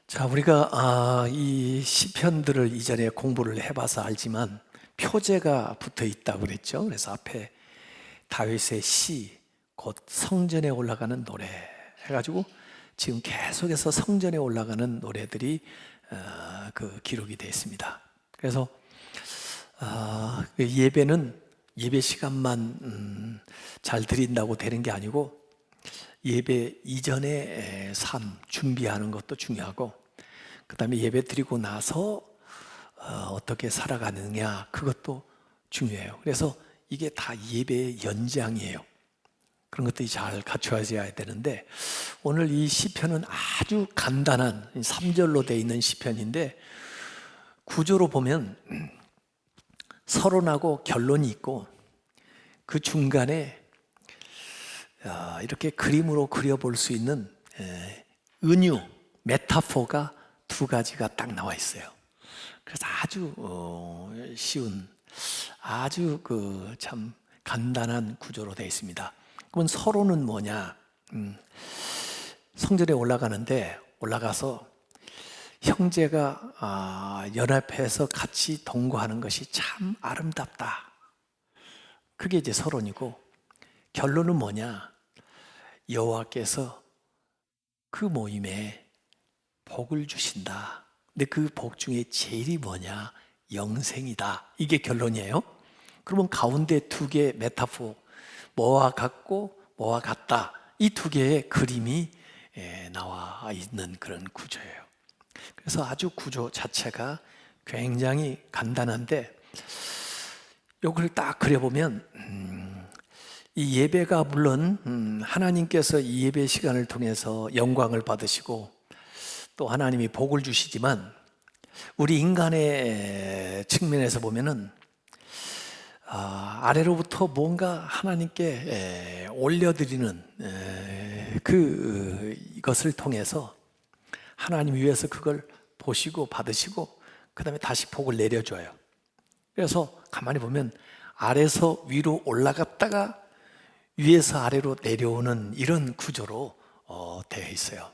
자, 우리가 이 시편들을 이전에 공부를 해봐서 알지만 표제가 붙어 있다고 그랬죠. 그래서 앞에 다윗의 시, 곧 성전에 올라가는 노래 해가지고 지금 계속해서 성전에 올라가는 노래들이 그 기록이 되어 있습니다. 그래서 그 예배는 예배 시간만 잘 드린다고 되는 게 아니고 예배 이전의 삶 준비하는 것도 중요하고, 그 다음에 예배 드리고 나서 어떻게 살아가느냐, 그것도 중요해요. 그래서 이게 다 예배의 연장이에요. 그런 것들이 잘 갖춰져야 되는데, 오늘 이 시편은 아주 간단한 3절로 되어 있는 시편인데, 구조로 보면 서론하고 결론이 있고, 그 중간에 이렇게 그림으로 그려볼 수 있는 은유, 메타포가 두 가지가 딱 나와 있어요. 그래서 아주 쉬운, 아주 참 간단한 구조로 되어 있습니다. 그러면 서로는 뭐냐? 성전에 올라가서 형제가 연합해서 같이 동거하는 것이 참 아름답다. 그게 이제 서론이고, 결론은 뭐냐? 여호와께서 그 모임에 복을 주신다. 근데 그 복 중에 제일이 뭐냐? 영생이다. 이게 결론이에요. 그러면 가운데 두 개의 메타포, 뭐와 같고 뭐와 같다, 이 두 개의 그림이 나와 있는 그런 구조예요. 그래서 아주 구조 자체가 굉장히 간단한데, 이걸 딱 그려보면 이 예배가 물론 하나님께서 이 예배 시간을 통해서 영광을 받으시고 또 하나님이 복을 주시지만, 우리 인간의 측면에서 보면은 아래로부터 뭔가 하나님께 올려드리는 이것을 통해서 하나님 위에서 그걸 보시고 받으시고 그 다음에 다시 복을 내려줘요. 그래서 가만히 보면 아래에서 위로 올라갔다가 위에서 아래로 내려오는 이런 구조로 되어 있어요.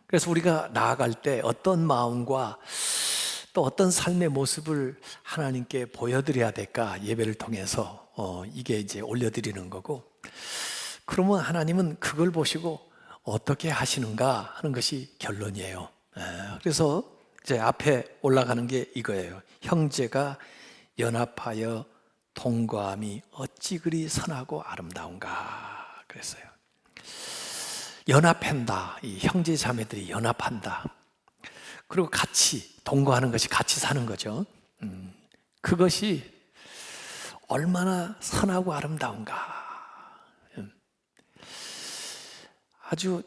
그래서 우리가 나아갈 때 어떤 마음과 또 어떤 삶의 모습을 하나님께 보여드려야 될까, 예배를 통해서 이게 이제 올려드리는 거고, 그러면 하나님은 그걸 보시고 어떻게 하시는가 하는 것이 결론이에요. 그래서 이제 앞에 올라가는 게 이거예요. 형제가 연합하여 동거함이 어찌 그리 선하고 아름다운가 그랬어요. 연합한다. 이 형제 자매들이 연합한다. 그리고 같이 동거하는 것이 같이 사는 거죠. 그것이 얼마나 선하고 아름다운가. 아주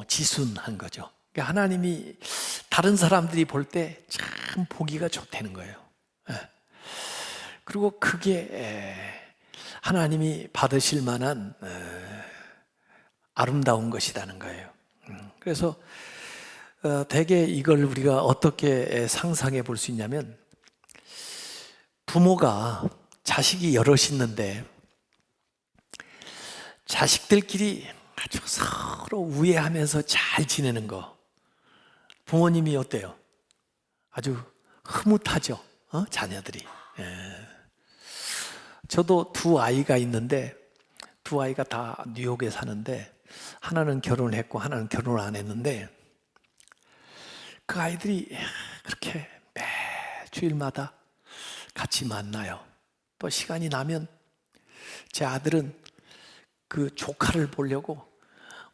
지순한 거죠. 그러니까 하나님이 다른 사람들이 볼 때 참 보기가 좋다는 거예요. 그리고 그게 하나님이 받으실 만한 아름다운 것이라는 거예요. 그래서 대개 이걸 우리가 어떻게 상상해 볼 수 있냐면, 부모가 자식이 여럿 있는데 자식들끼리 아주 서로 우애하면서 잘 지내는 거, 부모님이 어때요? 아주 흐뭇하죠. 자녀들이. 저도 두 아이가 있는데 두 아이가 다 뉴욕에 사는데, 하나는 결혼을 했고 하나는 결혼을 안 했는데, 그 아이들이 그렇게 매 주일마다 같이 만나요. 또 시간이 나면 제 아들은 그 조카를 보려고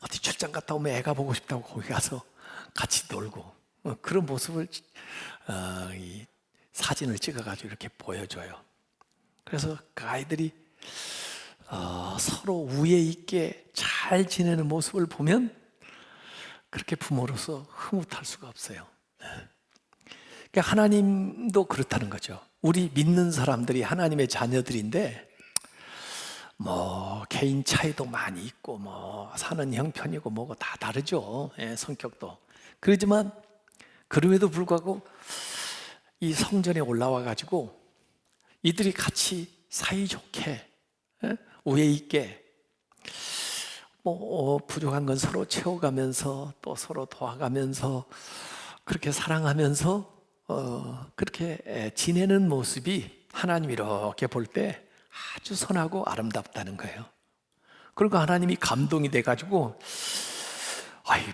어디 출장 갔다 오면 애가 보고 싶다고 거기 가서 같이 놀고, 그런 모습을 이 사진을 찍어가지고 이렇게 보여줘요. 그래서 그 아이들이 서로 우애 있게 잘 지내는 모습을 보면 그렇게 부모로서 흐뭇할 수가 없어요. 그러니까 하나님도 그렇다는 거죠. 우리 믿는 사람들이 하나님의 자녀들인데 뭐 개인 차이도 많이 있고 뭐 사는 형편이고 뭐고 다 다르죠. 성격도. 그러지만 그럼에도 불구하고 이 성전에 올라와 가지고 이들이 같이 사이좋게 우애 있게 부족한 건 서로 채워가면서 또 서로 도와가면서 그렇게 사랑하면서 그렇게 지내는 모습이 하나님이 이렇게 볼 때 아주 선하고 아름답다는 거예요. 그리고 하나님이 감동이 돼가지고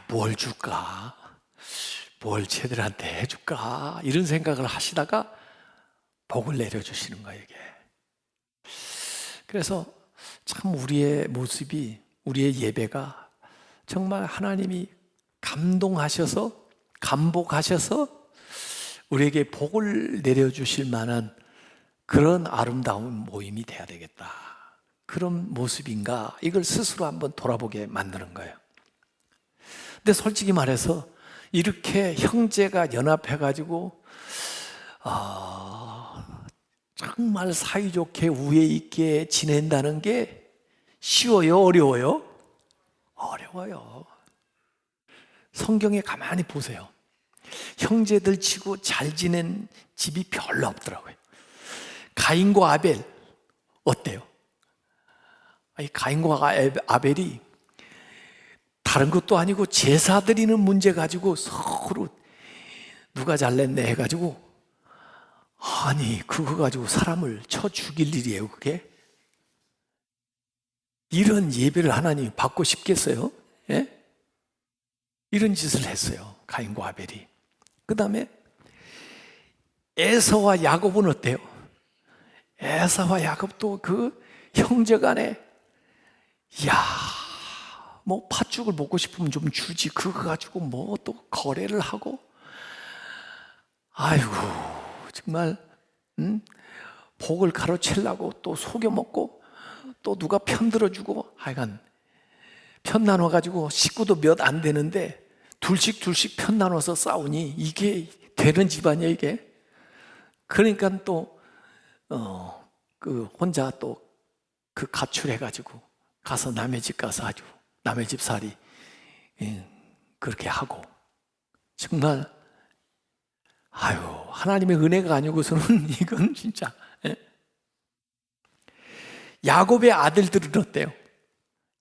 뭘 줄까? 뭘 쟤들한테 해줄까? 이런 생각을 하시다가 복을 내려주시는 거예요, 이게. 그래서 참 우리의 모습이, 우리의 예배가 정말 하나님이 감동하셔서, 감복하셔서 우리에게 복을 내려주실 만한 그런 아름다운 모임이 돼야 되겠다. 그런 모습인가? 이걸 스스로 한번 돌아보게 만드는 거예요. 근데 솔직히 말해서 이렇게 형제가 연합해가지고 정말 사이좋게 우애 있게 지낸다는 게 쉬워요? 어려워요? 어려워요. 성경에 가만히 보세요. 형제들 치고 잘 지낸 집이 별로 없더라고요. 가인과 아벨 어때요? 가인과 아벨이 다른 것도 아니고 제사 드리는 문제 가지고 서로 누가 잘냈네 해가지고, 아니 그거 가지고 사람을 쳐 죽일 일이에요 그게? 이런 예배를 하나님이 받고 싶겠어요? 예? 이런 짓을 했어요 가인과 아벨이. 그 다음에 에서와 야곱은 어때요? 에서와 야곱도 그 형제간에 팥죽을 먹고 싶으면 좀 주지, 그거 가지고 또 거래를 하고, 아이고 정말 복을 가로채려고 또 속여 먹고 또 누가 편 들어주고, 하여간 편 나눠가지고 식구도 몇 안 되는데 둘씩 편 나눠서 싸우니 이게 되는 집안이야 이게? 그러니까 또 혼자 또 가출해가지고 가서 남의 집 가서 아주 남의 집 살이 그렇게 하고, 정말 하나님의 은혜가 아니고서는 이건 진짜. 야곱의 아들들은 어때요?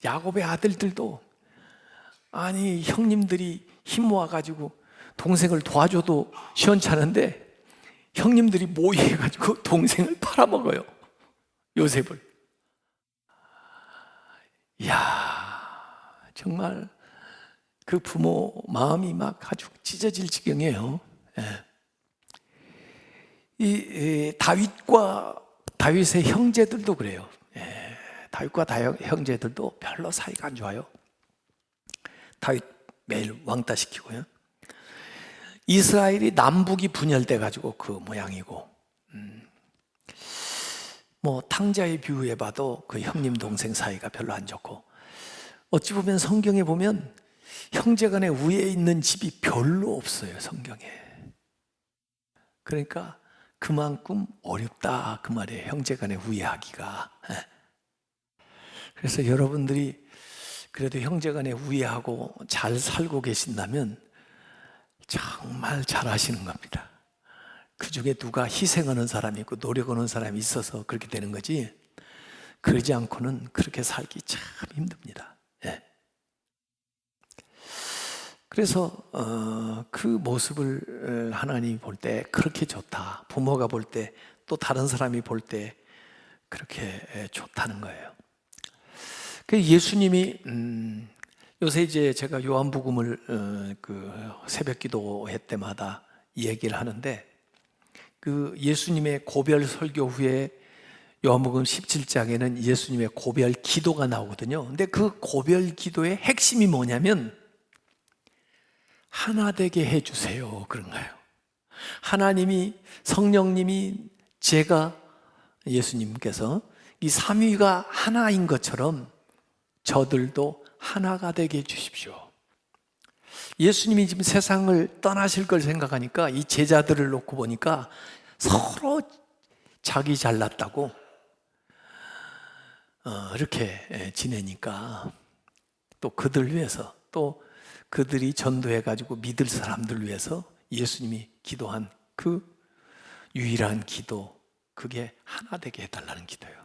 야곱의 아들들도 아니 형님들이 힘 모아가지고 동생을 도와줘도 시원찮은데 형님들이 모의해가지고 동생을 팔아먹어요, 요셉을. 정말 그 부모 마음이 막 아주 찢어질 지경이에요. 이 다윗의 형제들도 그래요. 다윗과 형제들도 별로 사이가 안 좋아요. 다윗 매일 왕따 시키고요. 이스라엘이 남북이 분열돼 가지고 그 모양이고, 탕자의 비유해 봐도 그 형님 동생 사이가 별로 안 좋고, 어찌 보면 성경에 보면 형제간에 우애 있는 집이 별로 없어요 성경에. 그러니까 그만큼 어렵다 그 말이에요, 형제간에 우애하기가. 그래서 여러분들이 그래도 형제간에 우애하고 잘 살고 계신다면 정말 잘하시는 겁니다. 그 중에 누가 희생하는 사람이 있고 노력하는 사람이 있어서 그렇게 되는 거지, 그러지 않고는 그렇게 살기 참 힘듭니다. 그래서 그 모습을 하나님이 볼 때 그렇게 좋다, 부모가 볼 때 또 다른 사람이 볼 때 그렇게 좋다는 거예요. 예수님이 요새 이제 제가 요한복음을 새벽 기도회 때마다 얘기를 하는데, 그 예수님의 고별 설교 후에 요한복음 17장에는 예수님의 고별 기도가 나오거든요. 근데 그 고별 기도의 핵심이 뭐냐면 하나 되게 해주세요 그런 거예요. 하나님이, 성령님이, 제가, 예수님께서 이 삼위가 하나인 것처럼 저들도 하나가 되게 해주십시오. 예수님이 지금 세상을 떠나실 걸 생각하니까 이 제자들을 놓고 보니까 서로 자기 잘났다고 이렇게 지내니까, 또 그들 위해서, 또 그들이 전도해가지고 믿을 사람들 위해서 예수님이 기도한 그 유일한 기도, 그게 하나 되게 해달라는 기도예요.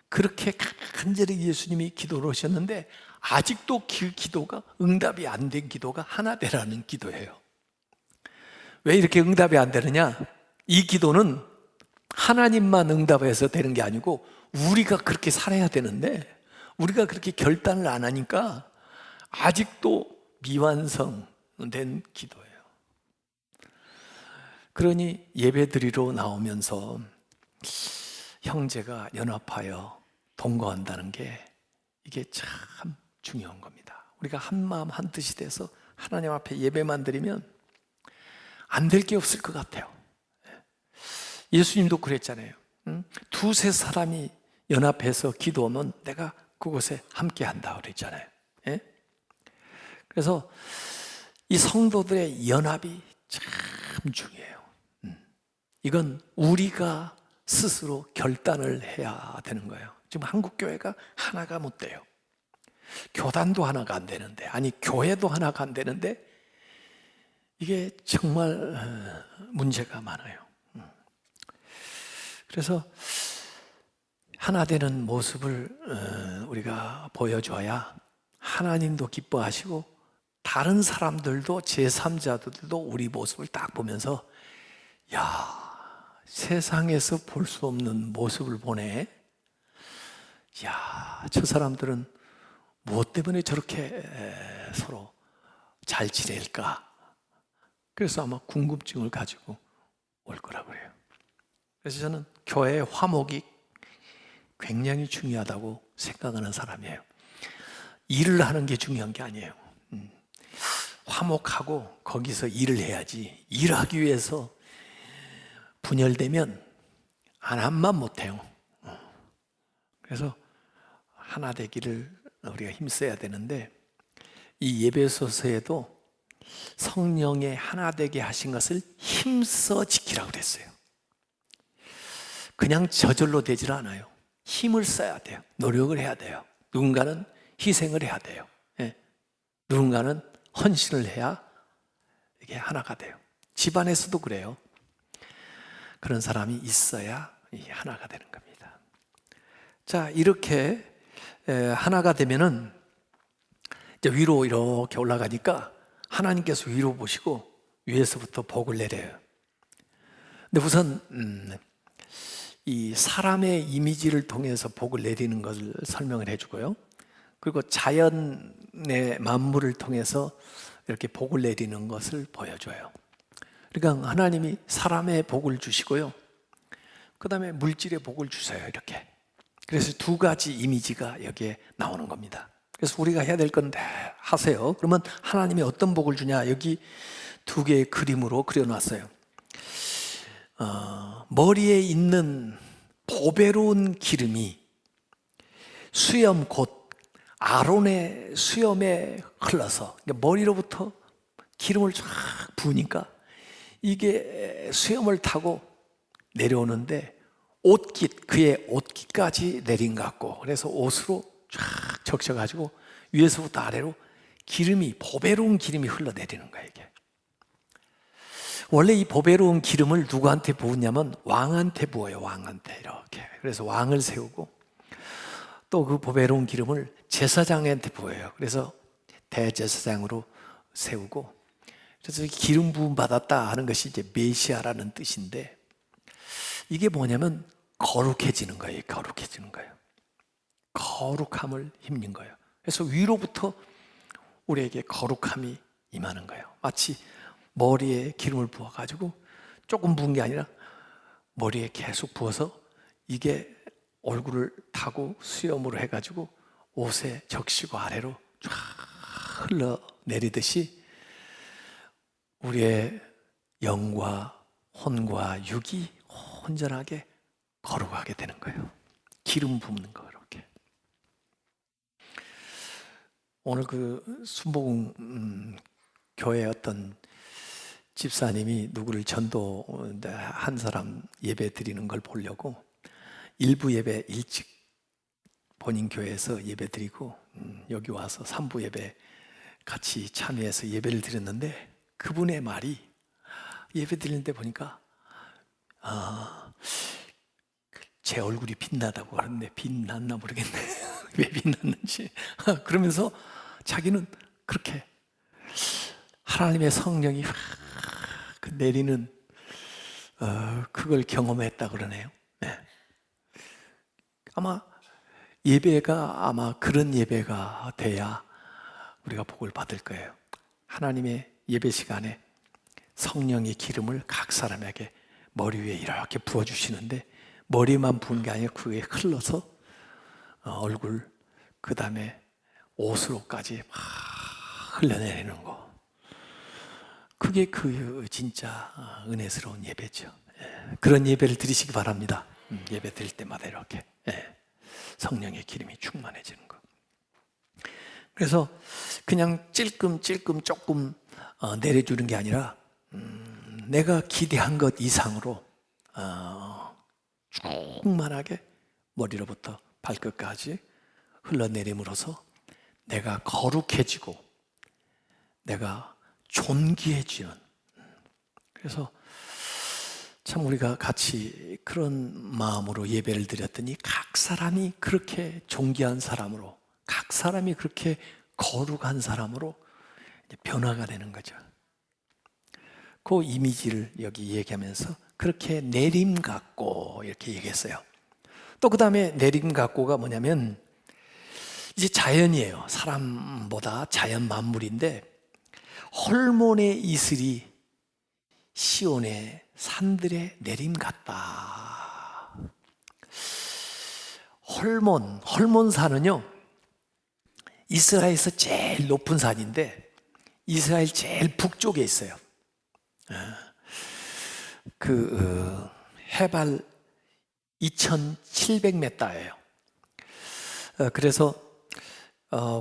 그렇게 간절히 예수님이 기도를 하셨는데 아직도 그 기도가 응답이 안 된 기도가 하나 되라는 기도예요. 왜 이렇게 응답이 안 되느냐? 이 기도는 하나님만 응답해서 되는 게 아니고 우리가 그렇게 살아야 되는데 우리가 그렇게 결단을 안 하니까 아직도 미완성된 기도예요. 그러니 예배드리러 나오면서 형제가 연합하여 동거한다는 게 이게 참 중요한 겁니다. 우리가 한 마음 한 뜻이 돼서 하나님 앞에 예배만 드리면 안 될 게 없을 것 같아요. 예수님도 그랬잖아요. 두세 사람이 연합해서 기도하면 내가 그곳에 함께 한다 그랬잖아요. 예? 그래서 이 성도들의 연합이 참 중요해요. 이건 우리가 스스로 결단을 해야 되는 거예요. 지금 한국 교회가 하나가 못 돼요. 교단도 하나가 안 되는데, 아니 교회도 하나가 안 되는데 이게 정말 문제가 많아요. 그래서 하나 되는 모습을 우리가 보여줘야 하나님도 기뻐하시고 다른 사람들도 제3자들도 우리 모습을 딱 보면서 야, 세상에서 볼 수 없는 모습을 보네. 야, 저 사람들은 무엇 때문에 저렇게 서로 잘 지낼까? 그래서 아마 궁금증을 가지고 올 거라고 해요. 그래서 저는 교회의 화목이 굉장히 중요하다고 생각하는 사람이에요. 일을 하는 게 중요한 게 아니에요. 화목하고 거기서 일을 해야지. 일하기 위해서 분열되면 하나만 못해요. 그래서 하나 되기를 우리가 힘써야 되는데 이 예배소서에도 성령의 하나 되게 하신 것을 힘써 지키라고 그랬어요. 그냥 저절로 되질 않아요. 힘을 써야 돼요. 노력을 해야 돼요. 누군가는 희생을 해야 돼요. 예. 누군가는 헌신을 해야 이게 하나가 돼요. 집안에서도 그래요. 그런 사람이 있어야 하나가 되는 겁니다. 자, 이렇게 하나가 되면은 이제 위로 이렇게 올라가니까 하나님께서 위로 보시고 위에서부터 복을 내려요. 근데 우선 이 사람의 이미지를 통해서 복을 내리는 것을 설명을 해주고요. 그리고 자연의 만물을 통해서 이렇게 복을 내리는 것을 보여줘요. 그러니까 하나님이 사람의 복을 주시고요. 그 다음에 물질의 복을 주세요. 이렇게. 그래서 두 가지 이미지가 여기에 나오는 겁니다. 그래서 우리가 해야 될 건데 하세요. 그러면 하나님이 어떤 복을 주냐? 여기 두 개의 그림으로 그려놨어요. 머리에 있는 보배로운 기름이 수염 곧 아론의 수염에 흘러서 머리로부터 기름을 쫙 부으니까 이게 수염을 타고 내려오는데 옷깃, 그의 옷깃까지 내린 것 같고 그래서 옷으로 쫙 적셔가지고 위에서부터 아래로 기름이 보배로운 기름이 흘러내리는 거예요. 이게 원래 이 보배로운 기름을 누구한테 부으냐면 왕한테 부어요. 왕한테 이렇게. 그래서 왕을 세우고 또 그 보배로운 기름을 제사장한테 부어요. 그래서 대제사장으로 세우고 그래서 기름 부음 받았다 하는 것이 이제 메시아라는 뜻인데 이게 뭐냐면 거룩해지는 거예요. 거룩해지는 거예요. 거룩함을 힘는 거예요. 그래서 위로부터 우리에게 거룩함이 임하는 거예요. 마치 머리에 기름을 부어가지고 조금 부은 게 아니라 머리에 계속 부어서 이게 얼굴을 타고 수염으로 해가지고 옷에 적시고 아래로 쫙 흘러내리듯이 우리의 영과 혼과 육이 온전하게 거룩하게 되는 거예요. 기름 붓는 거 이렇게. 오늘 그 순복음 교회 어떤 집사님이 누구를 전도한 사람 예배 드리는 걸 보려고 일부 예배 일찍 본인 교회에서 예배 드리고 여기 와서 3부 예배 같이 참여해서 예배를 드렸는데 그분의 말이 예배 드리는데 보니까 제 얼굴이 빛나다고 하는데 빛났나 모르겠네. 왜 빛났는지. 그러면서 자기는 그렇게 하나님의 성령이 확 내리는 그걸 경험했다 그러네요. 네. 아마 예배가 그런 예배가 돼야 우리가 복을 받을 거예요. 하나님의 예배 시간에 성령의 기름을 각 사람에게 머리 위에 이렇게 부어주시는데 머리만 부은 게 아니라 그게 흘러서 얼굴 그 다음에 옷으로까지 막 흘러내리는 거. 그게 그 진짜 은혜스러운 예배죠. 그런 예배를 드리시기 바랍니다. 예배 드릴 때마다 이렇게 성령의 기름이 충만해지는 거. 그래서 그냥 찔끔찔끔 조금 내려주는 게 아니라 내가 기대한 것 이상으로 충만하게 머리로부터 발끝까지 흘러내림으로써 내가 거룩해지고 내가 존귀해지는. 그래서 참 우리가 같이 그런 마음으로 예배를 드렸더니 각 사람이 그렇게 존귀한 사람으로, 각 사람이 그렇게 거룩한 사람으로 변화가 되는 거죠. 그 이미지를 여기 얘기하면서 그렇게 내림 같고 이렇게 얘기했어요. 또 그 다음에 내림 같고가 뭐냐면 이제 자연이에요. 사람보다 자연 만물인데 헐몬의 이슬이 시온의 산들의 내림 같다. 헐몬산은요 이스라엘에서 제일 높은 산인데 이스라엘 제일 북쪽에 있어요. 해발 2,700m예요. 그래서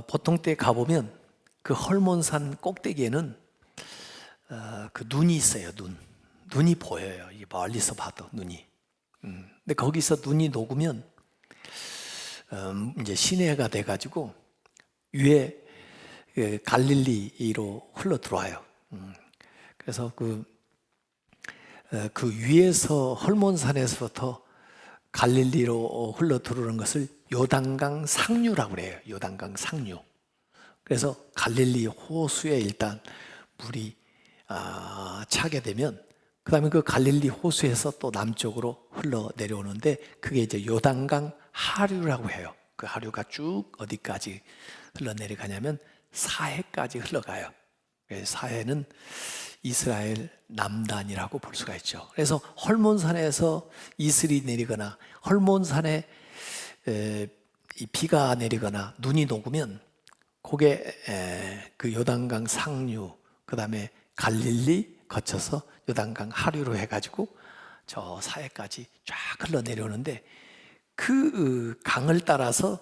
보통 때 가보면 그 헐몬산 꼭대기에는 그 눈이 있어요. 눈이 보여요. 이 멀리서 봐도 눈이. 근데 거기서 눈이 녹으면 이제 시내가 돼가지고 위에 갈릴리로 흘러 들어와요. 그래서 그 위에서 헐몬산에서부터 갈릴리로 흘러 들어오는 것을 요단강 상류라고 그래요. 요단강 상류. 그래서 갈릴리 호수에 일단 물이 차게 되면 그 다음에 그 갈릴리 호수에서 또 남쪽으로 흘러 내려오는데 그게 이제 요단강 하류라고 해요. 그 하류가 쭉 어디까지 흘러 내려가냐면 사해까지 흘러가요. 사해는 이스라엘 남단이라고 볼 수가 있죠. 그래서 헐몬산에서 이슬이 내리거나 헐몬산에 비가 내리거나 눈이 녹으면 그게 그 요단강 상류 그 다음에 갈릴리 거쳐서 요단강 하류로 해가지고 저 사해까지 쫙 흘러내려오는데 그 강을 따라서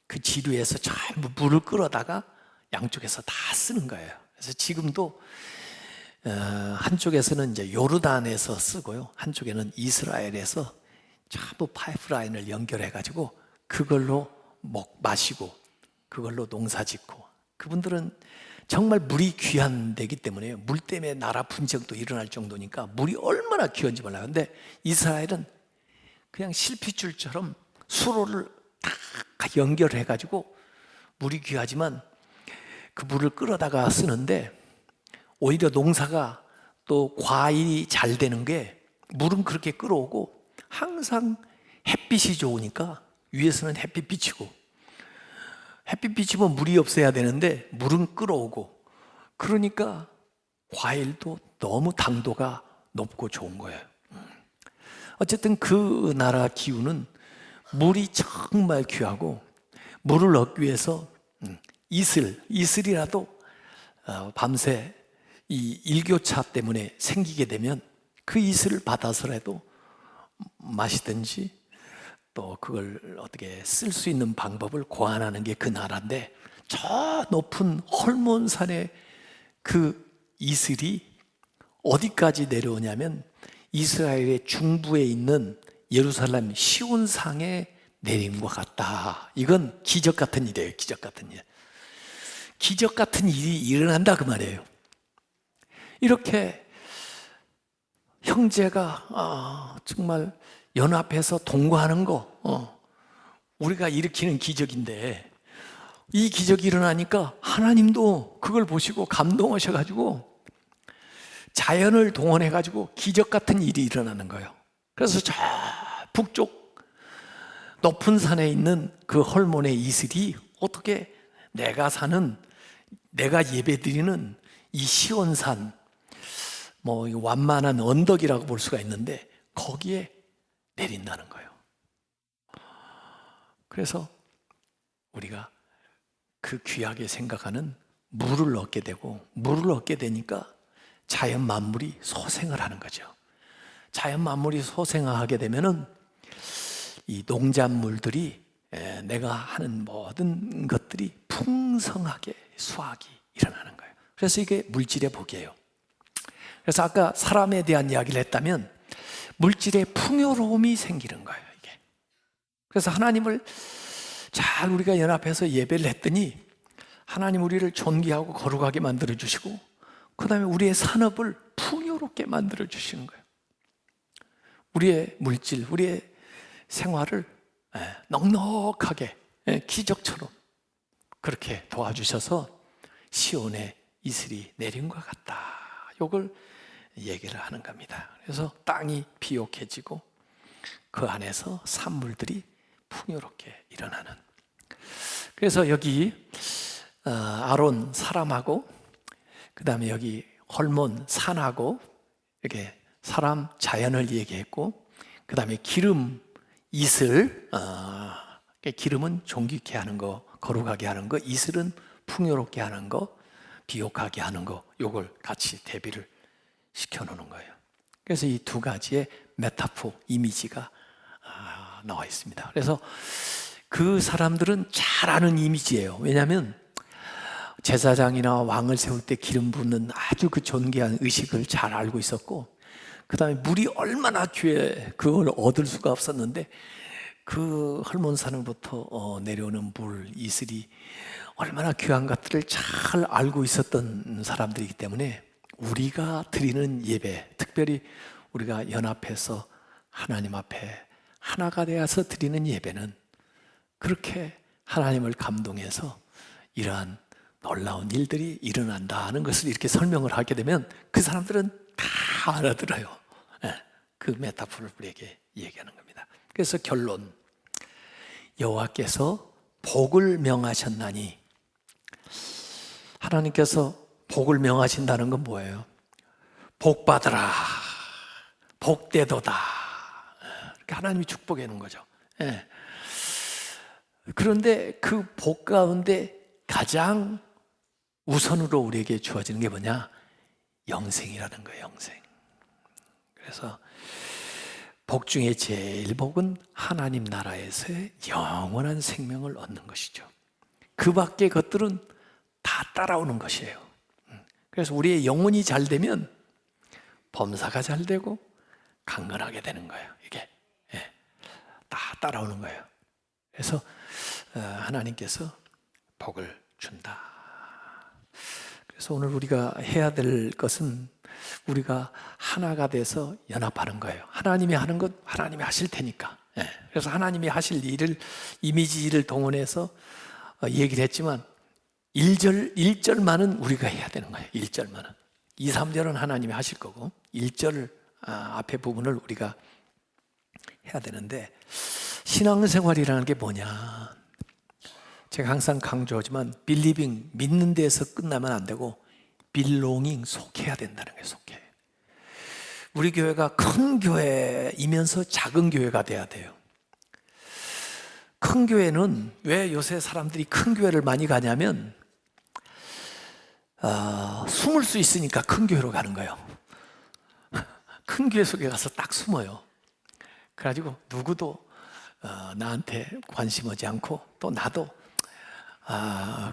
그 지류에서 전부 물을 끌어다가 양쪽에서 다 쓰는 거예요. 그래서 지금도 한쪽에서는 이제 요르단에서 쓰고요, 한쪽에는 이스라엘에서 전부 파이프라인을 연결해가지고 그걸로 마시고 그걸로 농사 짓고, 그분들은 정말 물이 귀한 데기 때문에 물 때문에 나라 분쟁도 일어날 정도니까 물이 얼마나 귀한지 몰라요. 근데 이스라엘은 그냥 실핏줄처럼 수로를 다 연결해가지고 물이 귀하지만 그 물을 끌어다가 쓰는데 오히려 농사가 또 과일이 잘 되는 게 물은 그렇게 끌어오고 항상 햇빛이 좋으니까 위에서는 햇빛 비치고 햇빛 비치면 물이 없어야 되는데 물은 끌어오고 그러니까 과일도 너무 당도가 높고 좋은 거예요. 어쨌든 그 나라 기후는 물이 정말 귀하고 물을 얻기 위해서 이슬이라도 밤새 이 일교차 때문에 생기게 되면 그 이슬을 받아서라도 마시든지 또 그걸 어떻게 쓸 수 있는 방법을 고안하는 게 그 나라인데, 저 높은 헐몬산의 그 이슬이 어디까지 내려오냐면 이스라엘의 중부에 있는 예루살렘 시온상에 내림과 같다. 이건 기적 같은 일이에요. 기적 같은 일. 기적 같은 일이 일어난다 그 말이에요. 이렇게 형제가 정말 연합해서 동거하는 거, 우리가 일으키는 기적인데, 이 기적이 일어나니까 하나님도 그걸 보시고 감동하셔가지고 자연을 동원해가지고 기적 같은 일이 일어나는 거예요. 그래서 저 북쪽 높은 산에 있는 그 헐몬의 이슬이 어떻게 내가 예배드리는 이 시온산, 뭐 완만한 언덕이라고 볼 수가 있는데 거기에 내린다는 거예요. 그래서 우리가 그 귀하게 생각하는 물을 얻게 되고, 물을 얻게 되니까 자연 만물이 소생을 하는 거죠. 자연 만물이 소생하게 되면은 이 농작물들이, 내가 하는 모든 것들이 풍성하게 수확이 일어나는 거예요. 그래서 이게 물질의 복이에요. 그래서 아까 사람에 대한 이야기를 했다면 물질의 풍요로움이 생기는 거예요, 이게. 그래서 하나님을 잘 우리가 연합해서 예배를 했더니 하나님 우리를 존귀하고 거룩하게 만들어 주시고, 그 다음에 우리의 산업을 풍요롭게 만들어 주시는 거예요. 우리의 물질, 우리의 생활을 넉넉하게, 기적처럼 그렇게 도와주셔서 시온의 이슬이 내린 것 같다, 이걸 얘기를 하는 겁니다. 그래서 땅이 비옥해지고 그 안에서 산물들이 풍요롭게 일어나는. 그래서 여기 아론 사람하고, 그 다음에 여기 헐몬 산하고, 이렇게 사람 자연을 얘기했고, 그 다음에 기름 이슬, 기름은 존귀케 하는 거, 거룩하게 하는 거, 이슬은 풍요롭게 하는 거, 비옥하게 하는 거, 요걸 같이 대비를 시켜놓는 거예요. 그래서 이 두 가지의 메타포, 이미지가 나와 있습니다. 그래서 그 사람들은 잘 아는 이미지예요. 왜냐하면 제사장이나 왕을 세울 때 기름 붓는 아주 그 존귀한 의식을 잘 알고 있었고, 그 다음에 물이 얼마나 귀해, 그걸 얻을 수가 없었는데 그 헐몬산으로부터 내려오는 물, 이슬이 얼마나 귀한 것들을 잘 알고 있었던 사람들이기 때문에 우리가 드리는 예배, 특별히 우리가 연합해서 하나님 앞에 하나가 되어서 드리는 예배는 그렇게 하나님을 감동해서 이러한 놀라운 일들이 일어난다는 것을 이렇게 설명을 하게 되면 그 사람들은 다 알아들어요. 그 메타포를 우리에게 얘기하는 겁니다. 그래서 결론, 여호와께서 복을 명하셨나니, 하나님께서 복을 명하신다는 건 뭐예요? 복 받으라, 복되도다, 이렇게 하나님이 축복해 놓은 거죠. 그런데 그 복 가운데 가장 우선으로 우리에게 주어지는 게 뭐냐? 영생이라는 거예요, 영생. 그래서 복 중에 제일 복은 하나님 나라에서의 영원한 생명을 얻는 것이죠. 그 밖의 것들은 다 따라오는 것이에요. 그래서 우리의 영혼이 잘 되면 범사가 잘 되고 강건하게 되는 거예요. 이게 다 따라오는 거예요. 그래서 하나님께서 복을 준다. 그래서 오늘 우리가 해야 될 것은 우리가 하나가 돼서 연합하는 거예요. 하나님이 하는 것 하나님이 하실 테니까. 그래서 하나님이 하실 일을, 이미지를 동원해서 얘기를 했지만 1절만은 우리가 해야 되는 거예요. 1절만은. 2, 3절은 하나님이 하실 거고 1절 앞에 부분을 우리가 해야 되는데, 신앙생활이라는 게 뭐냐? 제가 항상 강조하지만 believing, 믿는 데에서 끝나면 안 되고 belonging, 속해야 된다는 거예요. 속해. 우리 교회가 큰 교회이면서 작은 교회가 돼야 돼요. 큰 교회는 왜 요새 사람들이 큰 교회를 많이 가냐면 숨을 수 있으니까 큰 교회로 가는 거예요. 큰 교회 속에 가서 딱 숨어요. 그래가지고 누구도 나한테 관심하지 않고, 또 나도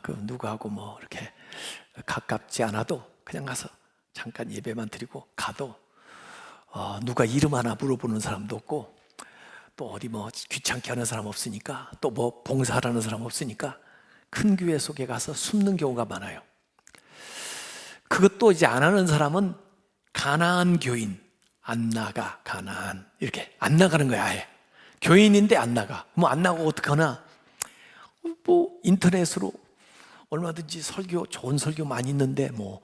그 누구하고 뭐 이렇게 가깝지 않아도 그냥 가서 잠깐 예배만 드리고 가도 누가 이름 하나 물어보는 사람도 없고, 또 어디 뭐 귀찮게 하는 사람 없으니까, 또 뭐 봉사하라는 사람 없으니까 큰 교회 속에 가서 숨는 경우가 많아요. 그것도 이제 안 하는 사람은 가나안 교인, 안 나가 가나안. 이렇게 안 나가는 거야. 아예 교인인데 안 나가. 뭐 안 나가고 어떡하나? 뭐 인터넷으로 얼마든지 설교, 좋은 설교 많이 있는데 뭐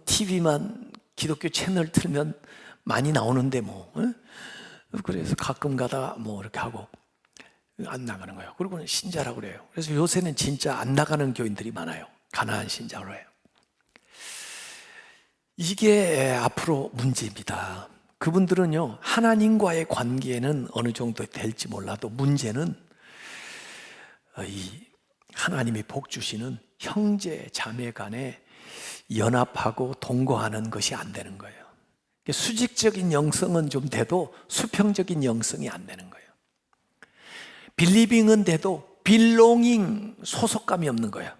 TV만 기독교 채널 틀면 많이 나오는데 뭐 그래서 가끔 가다 뭐 이렇게 하고 안 나가는 거예요. 그리고는 신자라고 그래요. 그래서 요새는 진짜 안 나가는 교인들이 많아요. 가나안 신자로 해요. 이게 앞으로 문제입니다. 그분들은요, 하나님과의 관계는 어느 정도 될지 몰라도 문제는 이 하나님이 복 주시는 형제 자매 간에 연합하고 동거하는 것이 안 되는 거예요. 수직적인 영성은 좀 돼도 수평적인 영성이 안 되는 거예요. 빌리빙은 돼도 빌롱잉, 소속감이 없는 거예요.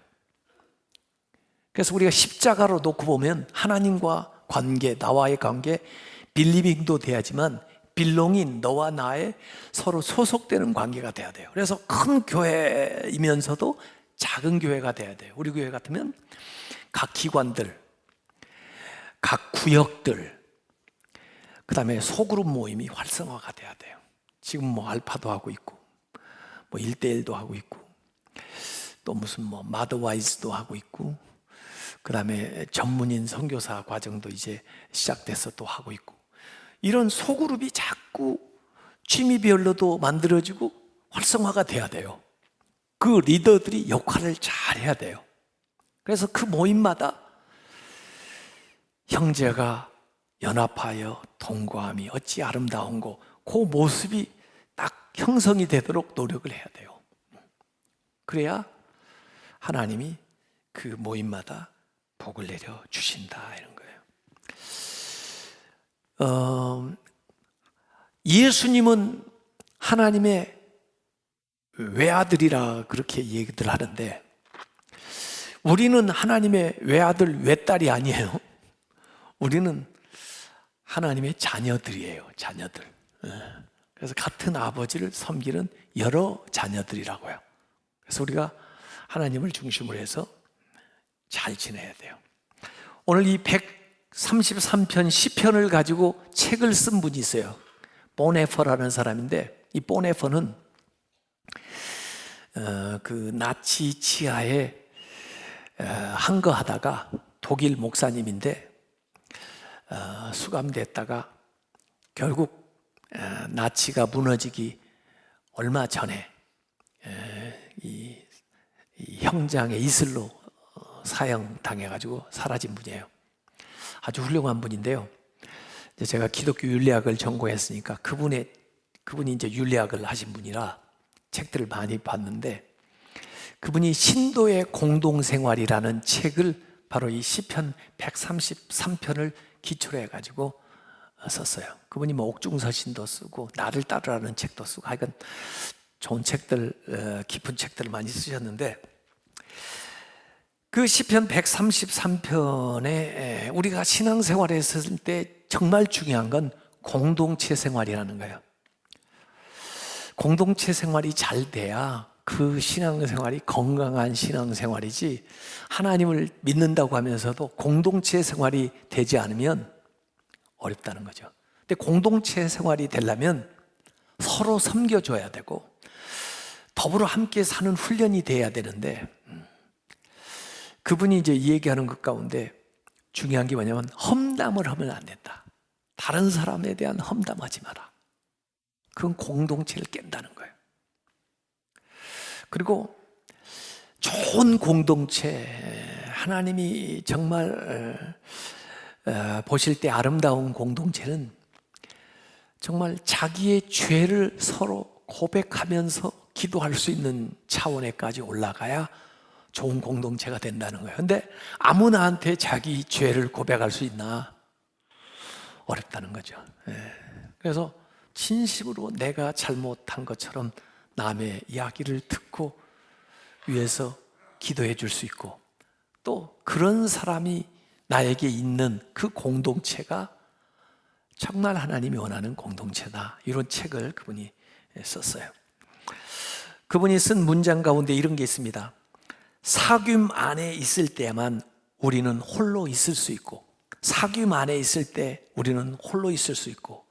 그래서 우리가 십자가로 놓고 보면 하나님과 관계, 나와의 관계, 빌리빙도 돼야지만 빌롱인, 너와 나의 서로 소속되는 관계가 돼야 돼요. 그래서 큰 교회이면서도 작은 교회가 돼야 돼요. 우리 교회 같으면 각 기관들, 각 구역들, 그 다음에 소그룹 모임이 활성화가 돼야 돼요. 지금 뭐 알파도 하고 있고, 뭐 1대1도 하고 있고, 또 무슨 뭐 마더와이즈도 하고 있고, 그 다음에 전문인 선교사 과정도 이제 시작돼서 또 하고 있고, 이런 소그룹이 자꾸 취미별로도 만들어지고 활성화가 돼야 돼요. 그 리더들이 역할을 잘 해야 돼요. 그래서 그 모임마다 형제가 연합하여 동거함이 어찌 아름다운고, 그 모습이 딱 형성이 되도록 노력을 해야 돼요. 그래야 하나님이 그 모임마다 복을 내려 주신다, 이런 거예요. 예수님은 하나님의 외아들이라 그렇게 얘기들 하는데, 우리는 하나님의 외아들, 외딸이 아니에요. 우리는 하나님의 자녀들이에요. 자녀들. 그래서 같은 아버지를 섬기는 여러 자녀들이라고요. 그래서 우리가 하나님을 중심으로 해서 잘 지내야 돼요. 오늘 이 133편 시편을 가지고 책을 쓴 분이 있어요. 보네퍼라는 사람인데, 이 보네퍼는 그 나치 치하에 항거하다가 독일 목사님인데 수감됐다가 결국 나치가 무너지기 얼마 전에 이 형장의 이슬로 사형당해가지고 사라진 분이에요. 아주 훌륭한 분인데요. 제가 기독교 윤리학을 전공했으니까 그분이 이제 윤리학을 하신 분이라 책들을 많이 봤는데, 그분이 신도의 공동생활이라는 책을 바로 이 시편 133편을 기초로 해가지고 썼어요. 그분이 뭐 옥중서신도 쓰고 나를 따르라는 책도 쓰고, 하여간 좋은 책들, 깊은 책들을 많이 쓰셨는데, 그 시편 133편에 우리가 신앙생활에 있을 때 정말 중요한 건 공동체 생활이라는 거예요. 공동체 생활이 잘 돼야 그 신앙생활이 건강한 신앙생활이지, 하나님을 믿는다고 하면서도 공동체 생활이 되지 않으면 어렵다는 거죠. 근데 공동체 생활이 되려면 서로 섬겨줘야 되고 더불어 함께 사는 훈련이 돼야 되는데, 그분이 이제 얘기하는 것 가운데 중요한 게 뭐냐면 험담을 하면 안 된다. 다른 사람에 대한 험담하지 마라. 그건 공동체를 깬다는 거예요. 그리고 좋은 공동체, 하나님이 정말 보실 때 아름다운 공동체는 정말 자기의 죄를 서로 고백하면서 기도할 수 있는 차원에까지 올라가야 좋은 공동체가 된다는 거예요. 근데 아무나한테 자기 죄를 고백할 수 있나? 어렵다는 거죠. 그래서 진심으로 내가 잘못한 것처럼 남의 이야기를 듣고 위해서 기도해 줄 수 있고, 또 그런 사람이 나에게 있는 그 공동체가 정말 하나님이 원하는 공동체다, 이런 책을 그분이 썼어요. 그분이 쓴 문장 가운데 이런 게 있습니다. 사귐 안에 있을 때만 우리는 홀로 있을 수 있고, 사귐 안에 있을 때 우리는 홀로 있을 수 있고,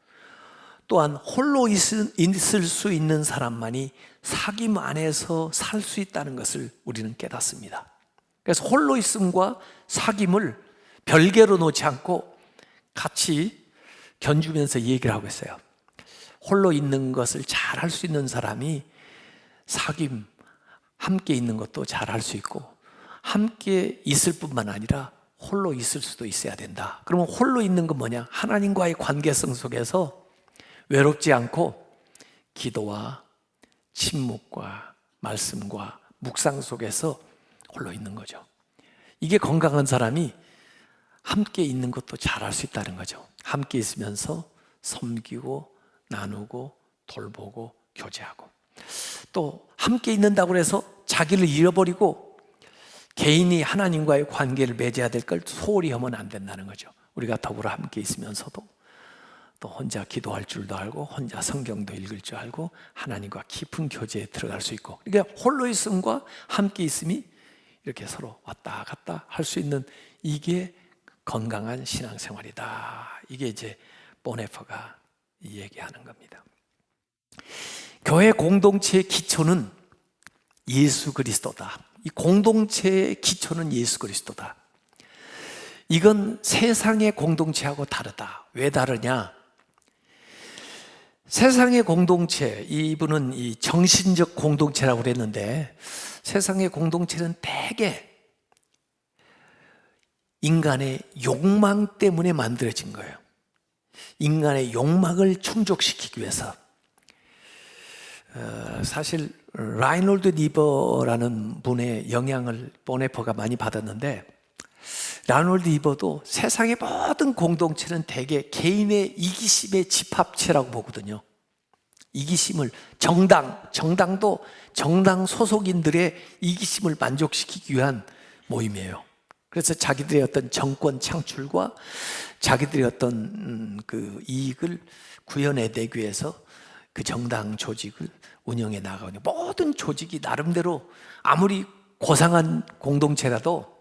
또한 홀로 있을 수 있는 사람만이 사귐 안에서 살 수 있다는 것을 우리는 깨닫습니다. 그래서 홀로 있음과 사귐을 별개로 놓지 않고 같이 견주면서 얘기를 하고 있어요. 홀로 있는 것을 잘 할 수 있는 사람이 사귐, 함께 있는 것도 잘 할 수 있고, 함께 있을 뿐만 아니라 홀로 있을 수도 있어야 된다. 그러면 홀로 있는 건 뭐냐? 하나님과의 관계성 속에서 외롭지 않고 기도와 침묵과 말씀과 묵상 속에서 홀로 있는 거죠. 이게 건강한 사람이 함께 있는 것도 잘할 수 있다는 거죠. 함께 있으면서 섬기고 나누고 돌보고 교제하고, 또 함께 있는다고 해서 자기를 잃어버리고 개인이 하나님과의 관계를 맺어야 될 걸 소홀히 하면 안 된다는 거죠. 우리가 더불어 함께 있으면서도 또 혼자 기도할 줄도 알고 혼자 성경도 읽을 줄 알고 하나님과 깊은 교제에 들어갈 수 있고, 그러니까 홀로 있음과 함께 있음이 이렇게 서로 왔다 갔다 할 수 있는, 이게 건강한 신앙생활이다. 이게 이제 보네퍼가 얘기하는 겁니다. 교회 공동체의 기초는 예수 그리스도다. 이 공동체의 기초는 예수 그리스도다. 이건 세상의 공동체하고 다르다. 왜 다르냐? 세상의 공동체, 이분은 이 정신적 공동체라고 그랬는데, 세상의 공동체는 대개 인간의 욕망 때문에 만들어진 거예요. 인간의 욕망을 충족시키기 위해서. 사실 라이놀드 니버라는 분의 영향을 보네퍼가 많이 받았는데, 라이놀드 니버도 세상의 모든 공동체는 대개 개인의 이기심의 집합체라고 보거든요. 이기심을, 정당도 정당 소속인들의 이기심을 만족시키기 위한 모임이에요. 그래서 자기들의 어떤 정권 창출과 자기들의 어떤 그 이익을 구현해내기 위해서 그 정당 조직을 운영해 나가거든요. 모든 조직이 나름대로 아무리 고상한 공동체라도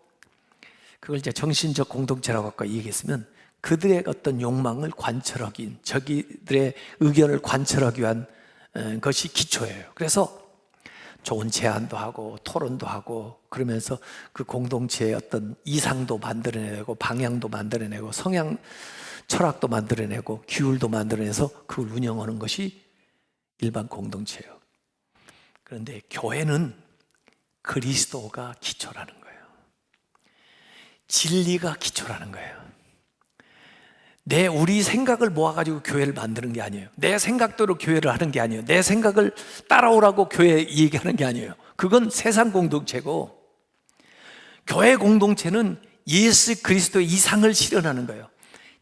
그걸 이제 정신적 공동체라고 아까 얘기했으면 그들의 어떤 욕망을 관철하기, 저기들의 의견을 관철하기 위한 것이 기초예요. 그래서 좋은 제안도 하고 토론도 하고 그러면서 그 공동체의 어떤 이상도 만들어내고 방향도 만들어내고 성향, 철학도 만들어내고 규율도 만들어내서 그걸 운영하는 것이 일반 공동체예요. 그런데 교회는 그리스도가 기초라는 거예요. 진리가 기초라는 거예요. 우리 생각을 모아가지고 교회를 만드는 게 아니에요. 내 생각대로 교회를 하는 게 아니에요. 내 생각을 따라오라고 교회 얘기하는 게 아니에요. 그건 세상 공동체고, 교회 공동체는 예수 그리스도의 이상을 실현하는 거예요.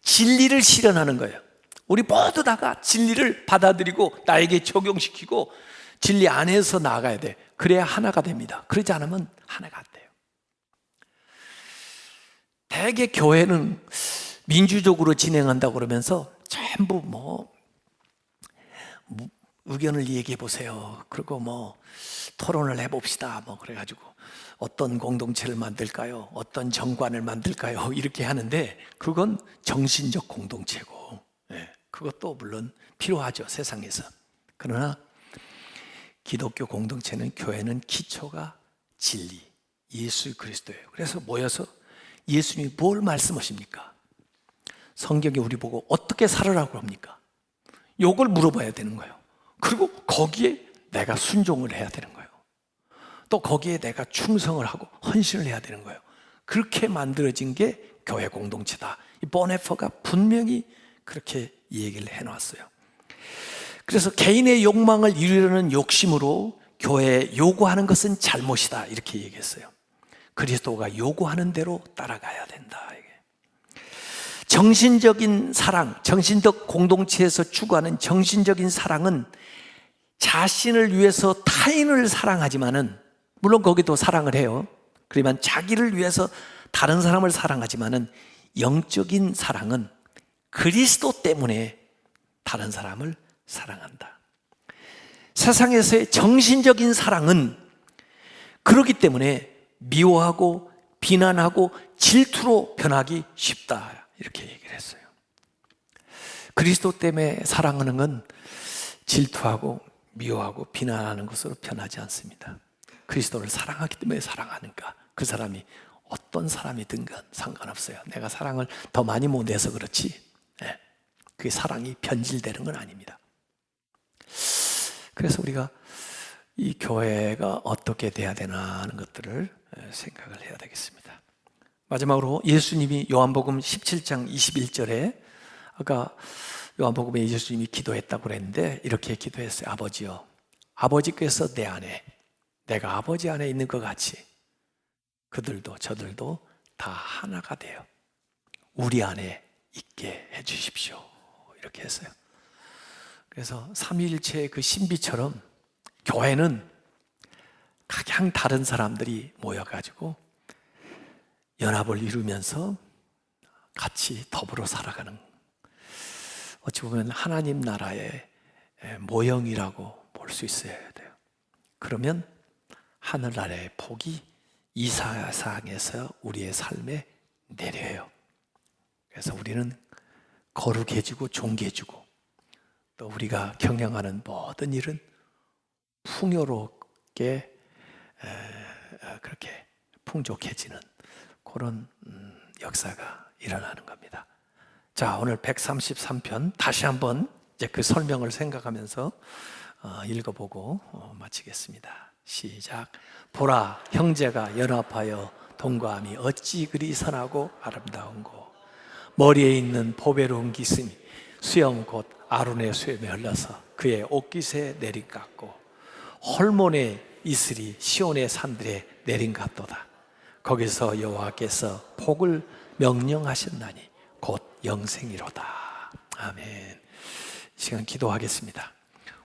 진리를 실현하는 거예요. 우리 모두 다가 진리를 받아들이고 나에게 적용시키고 진리 안에서 나아가야 돼. 그래야 하나가 됩니다. 그러지 않으면 하나가 안 돼요. 대개 교회는 민주적으로 진행한다고 그러면서 전부 의견을 얘기해 보세요. 그리고 토론을 해봅시다. 그래가지고 어떤 공동체를 만들까요? 어떤 정관을 만들까요? 이렇게 하는데 그건 정신적 공동체고, 그것도 물론 필요하죠, 세상에서. 그러나 기독교 공동체는, 교회는 기초가 진리, 예수 그리스도예요. 그래서 모여서 예수님이 뭘 말씀하십니까? 성경에 우리 보고 어떻게 살으라고 합니까? 요걸 물어봐야 되는 거예요. 그리고 거기에 내가 순종을 해야 되는 거예요. 또 거기에 내가 충성을 하고 헌신을 해야 되는 거예요. 그렇게 만들어진 게 교회 공동체다. 이 보네퍼가 분명히 그렇게 얘기를 해놨어요. 그래서 개인의 욕망을 이루려는 욕심으로 교회에 요구하는 것은 잘못이다, 이렇게 얘기했어요. 그리스도가 요구하는 대로 따라가야 된다. 정신적인 사랑, 정신적 공동체에서 추구하는 정신적인 사랑은 자신을 위해서 타인을 사랑하지만은, 물론 거기도 사랑을 해요. 그러면 자기를 위해서 다른 사람을 사랑하지만은, 영적인 사랑은 그리스도 때문에 다른 사람을 사랑한다. 세상에서의 정신적인 사랑은 그렇기 때문에 미워하고 비난하고 질투로 변하기 쉽다. 이렇게 얘기를 했어요. 그리스도 때문에 사랑하는 건 질투하고 미워하고 비난하는 것으로 변하지 않습니다. 그리스도를 사랑하기 때문에 사랑하는가? 그 사람이 어떤 사람이든 간 상관없어요. 내가 사랑을 더 많이 못 내서 그렇지 그게 사랑이 변질되는 건 아닙니다. 그래서 우리가 이 교회가 어떻게 돼야 되나 하는 것들을 생각을 해야 되겠습니다. 마지막으로 예수님이 요한복음 17장 21절에 아까 요한복음에 예수님이 기도했다고 그랬는데 이렇게 기도했어요. 아버지요, 아버지께서 내 안에, 내가 아버지 안에 있는 것 같이 그들도 저들도 다 하나가 되어 우리 안에 있게 해주십시오. 이렇게 했어요. 그래서 삼위일체의 그 신비처럼 교회는 각양 다른 사람들이 모여가지고 연합을 이루면서 같이 더불어 살아가는, 어찌 보면 하나님 나라의 모형이라고 볼 수 있어야 돼요. 그러면 하늘나라의 복이 이 세상에서 우리의 삶에 내려요. 그래서 우리는 거룩해지고 존귀해지고 또 우리가 경영하는 모든 일은 풍요롭게 그렇게 풍족해지는 그런 역사가 일어나는 겁니다. 자, 오늘 133편 다시 한번 이제 그 설명을 생각하면서 읽어보고 마치겠습니다. 시작. 보라, 형제가 연합하여 동거함이 어찌 그리 선하고 아름다운고, 머리에 있는 보배로운 기슴이 수염 곧 아론의 수염에 흘러서 그의 옷깃에 내린같고, 헐몬의 이슬이 시온의 산들에 내린같도다. 거기서 여호와께서 복을 명령하셨나니 곧 영생이로다. 아멘. 이 시간 기도하겠습니다.